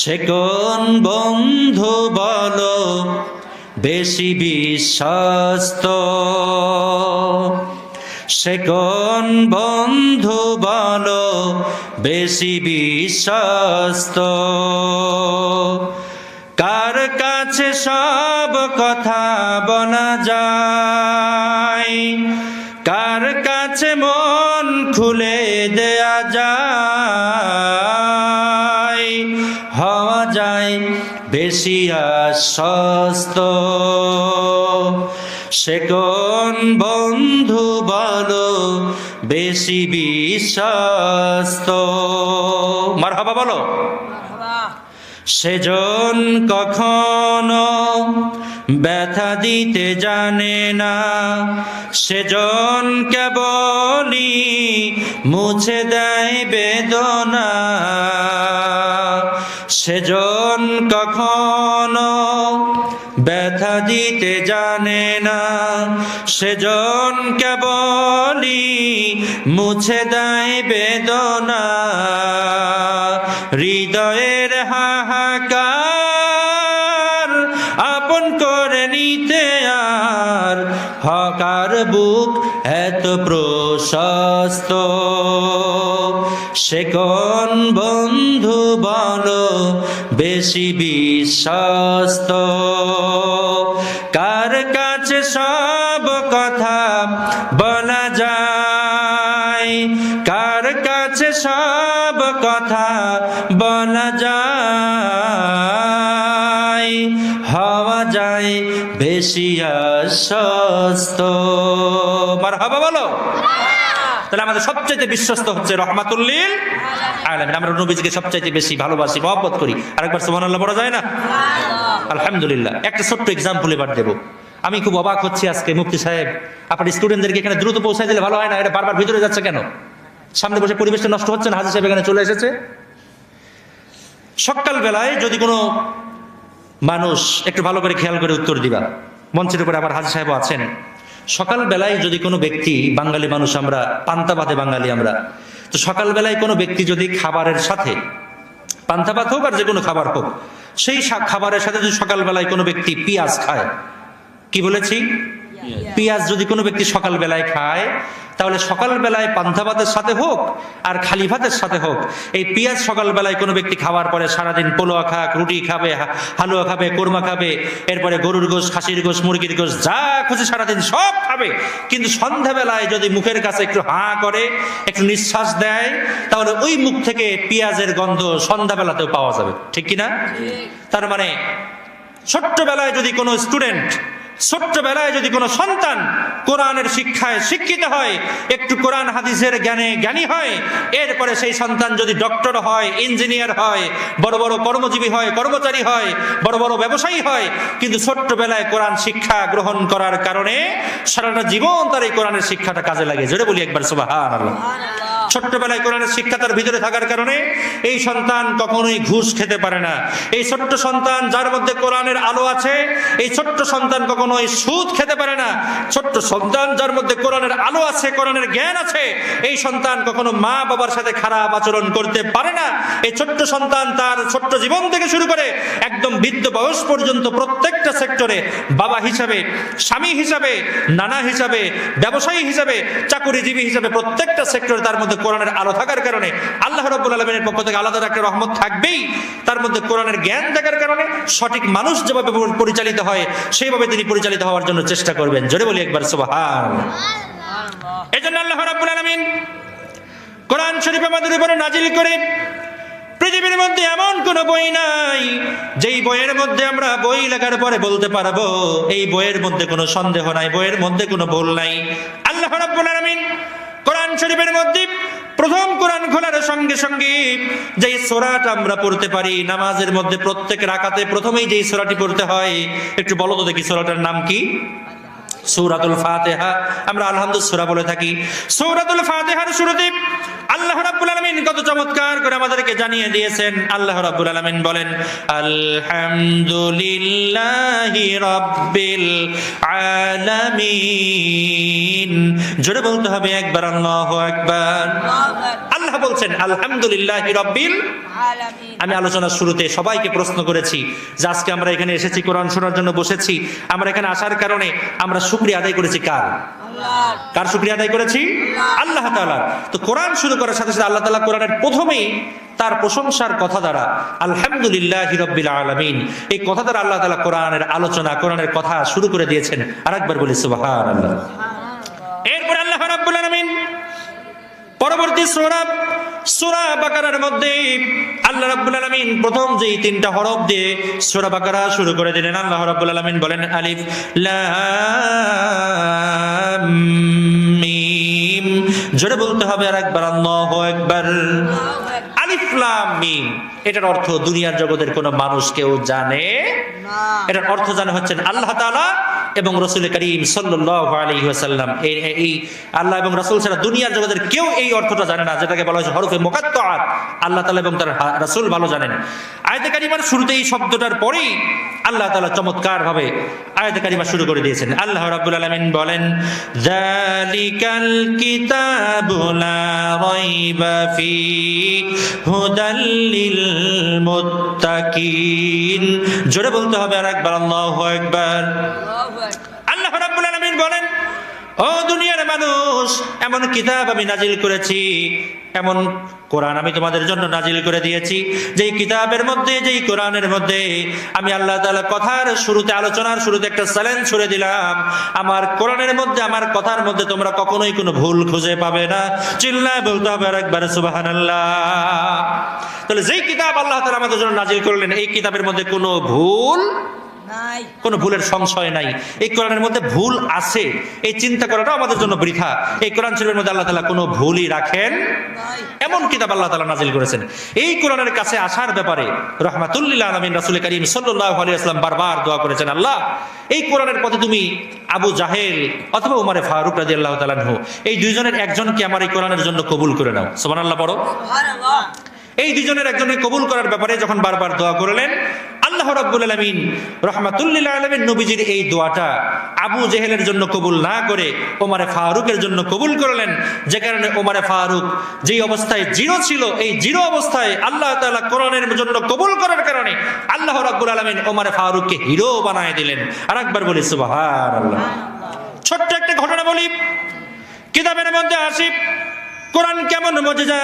সে কোন বন্ধু বলো বেশি বিশ্বস্ত, সে কোন বন্ধু বলো বেশি বিশ্বস্ত, কার কাছে সব কথা বলা যায়, কার কাছে মন খুলে দেয়া যায়, হওয়া যায় বেশি আশ্বস্ত। সে কোন বন্ধু বলো বেশি বিশ্বস্ত। মারহাবা বলো। সেজন কখনো ব্যথা দিতে জানে না, সেজন কেবলই মুছে দেয় বেদনা, সেজন কখনো ব্যথা দিতে জানে না, সেজন কেবলই মুছে দেয় বেদনা। হৃদয়ের হাহাকার আপন করে নিতে আর হকার বুক এত প্রশস্ত। সে কোন বন্ধু বলো বেশি বিশ্বস্ত, কার কাছে সব কথা বলা যায়, কার কাছে সব কথা বলা যায়, হওয়া যায় বেশি আশ্বস্ত। মারহাবা বলো। তাহলে আমাদের সবচাইতে বিশ্বস্ত হচ্ছে রহমাতুল লিল আলামিন। আমরা নবীজিকে সবচাইতে বেশি ভালোবাসি, মহব্বত করি। আরেকবার সুবহানাল্লাহ বলা যায় না? আলহামদুলিল্লাহ। একটা ছোট্ট এক্সাম্পল এবার দেব। আমি খুব অবাক হচ্ছি আজকে, মুফতি সাহেব আপনার স্টুডেন্টদেরকে এখানে দ্রুত পৌঁছায় দিলে ভালো হয় না? এটা বারবার ভিতরে যাচ্ছে কেন? সামনে বসে পরিবেশটা নষ্ট হচ্ছে না? হাজী সাহেব এখানে চলে এসেছে। সকাল বেলায় যদি কোনো মানুষ, একটু ভালো করে খেয়াল করে উত্তর দিবা, মঞ্চের উপরে আবার হাজী সাহেব আছেন। সকাল বেলায় যদি কোনো ব্যক্তি, বাঙালি মানুষ আমরা, পান্তা ভাতে বাঙালি আমরা, তো সকাল বেলায় কোনো ব্যক্তি যদি খাবারের সাথে, পান্তা ভাত হোক আর যে কোনো খাবার হোক, সেই খাবারের সাথে যদি সকাল বেলায় কোনো ব্যক্তি পেঁয়াজ খায়, কি বলেছি? পেঁয়াজ যদি কোনো ব্যক্তি সকাল বেলায় খায়, তাহলে সকাল বেলায় পান্তা ভাতের সাথে হোক আর খালি ভাতের সাথে হোক, এই পেঁয়াজ সকাল বেলায় কোনো ব্যক্তি খাওয়ার পরে সারাদিন পোলোয়া খাক, রুটি খাবে, হালুয়া খাবে, কোরমা খাবে, এরপরে গরুর গোশ, খাসির গোশ, মুরগির গোশ, যা খুশি সারাদিন সব খাবে, কিন্তু সন্ধ্যাবেলায় যদি মুখের কাছে একটু হাঁ করে, একটু নিঃশ্বাস দেয়, তাহলে ওই মুখ থেকে পেঁয়াজের গন্ধ সন্ধ্যাবেলাতেও পাওয়া যাবে। ঠিক কিনা? তার মানে ছোট্টবেলায় যদি কোনো স্টুডেন্ট, ছোট্টবেলায় যদি কোনো সন্তান কোরআনের শিক্ষায় শিক্ষিত হয়, একটু কোরআন হাদিসের জ্ঞানে জ্ঞানী হয়, এরপরে সেই সন্তান যদি ডক্টর হয়, ইঞ্জিনিয়ার হয়, বড় বড় কর্মজীবী হয়, কর্মচারী হয়, বড় বড় ব্যবসায়ী হয়, কিন্তু ছোট্টবেলায় কোরআন শিক্ষা গ্রহণ করার কারণে সারাটা জীবন তার এই কোরআনের শিক্ষাটা কাজে লাগে। জোরে বলি একবার সুবহানাল্লাহ। ছোট্টবেলায় কোরআনের শিক্ষা তার ভিতরে থাকার কারণে এই সন্তান কখনোই ঘুষ খেতে পারে না। এই ছোট্ট সন্তান যার মধ্যে কোরআনের আলো আছে, এই ছোট্ট সন্তান কখনোই সুদ খেতে পারে না। ছোট্ট সন্তান যার মধ্যে কোরআনের আলো আছে, কোরআনের জ্ঞান আছে, এই সন্তান কখনো মা বাবার সাথে খারাপ আচরণ করতে পারে না। এই ছোট্ট সন্তান তার ছোট্ট জীবন থেকে শুরু করে একদম বৃদ্ধ বয়স পর্যন্ত প্রত্যেকটা সেক্টরে বাবা হিসাবে, স্বামী হিসাবে, নানা হিসাবে, ব্যবসায়ী হিসাবে, চাকুরিজীবী হিসাবে প্রত্যেকটা সেক্টরে তার মধ্যে কোরআনের আলো থাকার কারণে আল্লাহ রাব্বুল আলামিনের পক্ষ থেকে আলাদা একটা রহমত থাকবেই। তার মধ্যে কোরআনের জ্ঞান থাকার কারণে সঠিক মানুষ যেভাবে পরিচালিত হয় সেইভাবে তিনি পরিচালিত হওয়ার জন্য চেষ্টা করবেন। জোরে বলি একবার সুবহানাল্লাহ। এজন্য আল্লাহ রাব্বুল আলামিন কোরআন শরীফ আমাদের উপরে নাজিল করে, পৃথিবীর মধ্যে এমন কোন বই নাই যেই বইয়ের মধ্যে আমরা বই লেখার পরে বলতে পারবো এই বইয়ের মধ্যে কোনো সন্দেহ নাই, বইয়ের মধ্যে কোনো ভুল নাই। আল্লাহ রাব্বুল আলামিন কোরআন শরীফের মধ্যে প্রথম কোরআন খোলার সঙ্গে সঙ্গে যেই সূরাটা আমরা পড়তে পারি নামাজের মধ্যে, প্রত্যেক রাকাতে প্রথমেই যেই সূরাটি পড়তে হয়, একটু বলো তো দেখি সূরাটার নাম কি? সূরাতুল ফাতিহা। আমরা আলহামদুলিল্লাহ সূরা বলে থাকি। সূরাতুল ফাতিহার শুরুতে আল্লাহ রাব্বুল আলামিন কত চমৎকার করে আমাদেরকে জানিয়ে দিয়েছেন। আল্লাহ রাব্বুল আলামিন বলেন, আলহামদুলিল্লাহি রাব্বিল আলামিন। জোরে বলতে হবে একবার, আল্লাহু আকবার। আল্লাহ আল্লাহ বলছেন আলহামদুলিল্লাহি রাব্বিল আলামিন। আমি আলোচনার শুরুতে সবাইকে প্রশ্ন করেছি যে আজকে আমরা এখানে এসেছি, কোরআন শোনার জন্য বসেছি, আমরা এখানে আসার কারণে আমরা শুকরিয়া আদায় করেছি কার? আল্লাহর। কার শুকরিয়া আদায় করেছি? আল্লাহ তাআলার। তো কোরআন শুরু করার সাথে সাথে আল্লাহ তাআলা কোরআনের প্রথমেই তার প্রশংসার কথা দ্বারা আলহামদুলিল্লাহি রাব্বিল আলামিন এই কথা দ্বারা আল্লাহ তাআলা কোরআনের আলোচনা, কোরআনের কথা শুরু করে দিয়েছেন। আরেকবার বলি সুবহানাল্লাহ। এরপর আল্লাহ রাব্বুল আলামিন পরবর্তী সূরা বাকারার মধ্যে আল্লাহ রাব্বুল আলামিন প্রথম যেই তিনটা হরফ দিয়ে সূরা বাকারা শুরু করে দিলেন, আল্লাহ রাব্বুল আলামিন বলেন আলিফ লাম মিম। জোরে বলতে হবে আরেকবার, আল্লাহু আকবার। আলিফ লাম মিম, এটার অর্থ দুনিয়ার জগতের কোন মানুষ কেউ জানে না। এটার অর্থ জানা হচ্ছেন আল্লাহ তাআলা এবং রাসূল করিম সাল্লাল্লাহু আলাইহি ওয়াসাল্লাম। এই আল্লাহ এবং রাসূল ছাড়া দুনিয়ার জগতের কেউ এই অর্থটা জানে না, যেটাকে বলা হয়েছে হরফে মুকাত্তাআত। আল্লাহ তাআলা এবং তার রাসূল ভালো জানেন। আয়াতে কারিমার শুরুতে এই শব্দটার পরেই আল্লাহ তাআলা চমৎকার ভাবে আয়াতে কারিমা শুরু করে দিয়েছেন। আল্লাহ রাব্বুল আলামিন বলেন যালিকাল কিতাবু লা রাইবা ফি হুদাল লিল মুত্তাকিন। জোরে বলতে হবে আরেকবার, আল্লাহু আকবার। আল্লাহু আকবার। আল্লাহ রাব্বুল আলামিন বলেন ও দুনিয়ার মানুষ, এমন কিতাব আমি নাজিল করেছি, এমন কোরআন আমি তোমাদের জন্য নাজিল করে দিয়েছি, যেই কিতাবের মধ্যে, যেই কোরআনের মধ্যে আমি আল্লাহ তাআলা কথার শুরুতে, আলোচনার শুরুতে একটা চ্যালেঞ্জ ছুড়ে দিলাম। আমার কোরআনের মধ্যে, আমার কথার মধ্যে তোমরা কখনোই কোনো ভুল খুঁজে পাবে না। চিল্লায় বলতে হবে আরেকবার সুবহানাল্লাহ। তাহলে যেই কিতাব আল্লাহ তাআলা আমাদের জন্য নাজিল করলেন, এই কিতাবের মধ্যে কোনো ভুল নাই। কোনো ভুলের সংশয় নাই। এই কোরআনের মধ্যে ভুল আছে, এই চিন্তা করাটাও আমাদের জন্য বৃথা। এই কোরআন শরীফের মধ্যে আল্লাহ তাআলা কোনো ভুলই রাখেন নাই। এমন কিতাব আল্লাহ তাআলা নাজিল করেছেন। এই কোরআনের কাছে আসার ব্যাপারে রাহমাতুল লিল আলামিন রাসূল করিম সাল্লাল্লাহু আলাইহি ওয়াসাল্লাম বারবার দোয়া করেছেন, আল্লাহ এই কোরআনের পথে তুমি আবু জাহেল অথবা উমরে ফারুক রাদিয়াল্লাহু তাআলা আনহু, এই দুইজনের একজনকে আমার এই কোরআনের জন্য কবুল করে নাও। সুবহানাল্লাহ পড়ো। সুবহানাল্লাহ। এই দুজনের একজনকে কবুল করার ব্যাপারে যখন বারবার দোয়া করলেন, আল্লাহ রাব্বুল আলামিন রাহমাতুল লিল আলামিন নবীজির এই দোয়াটা আবু জেহেলের জন্য কবুল না করে ওমরে ফারুকের জন্য কবুল করলেন। যে কারণে ওমরে ফারুক যেই অবস্থায় জিরো ছিল, এই জিরো অবস্থায় আল্লাহ তাআলা কোরআনের জন্য কবুল করার কারণে আল্লাহ রাব্বুল আলামিন ওমরে ফারুককে হিরো বানায় দিলেন। আরেকবার বলি সুবহানাল্লাহ। ছোট্ট একটা ঘটনা বলি, কিতাবের মধ্যে আসি কোরআন কেমন মুজিজা।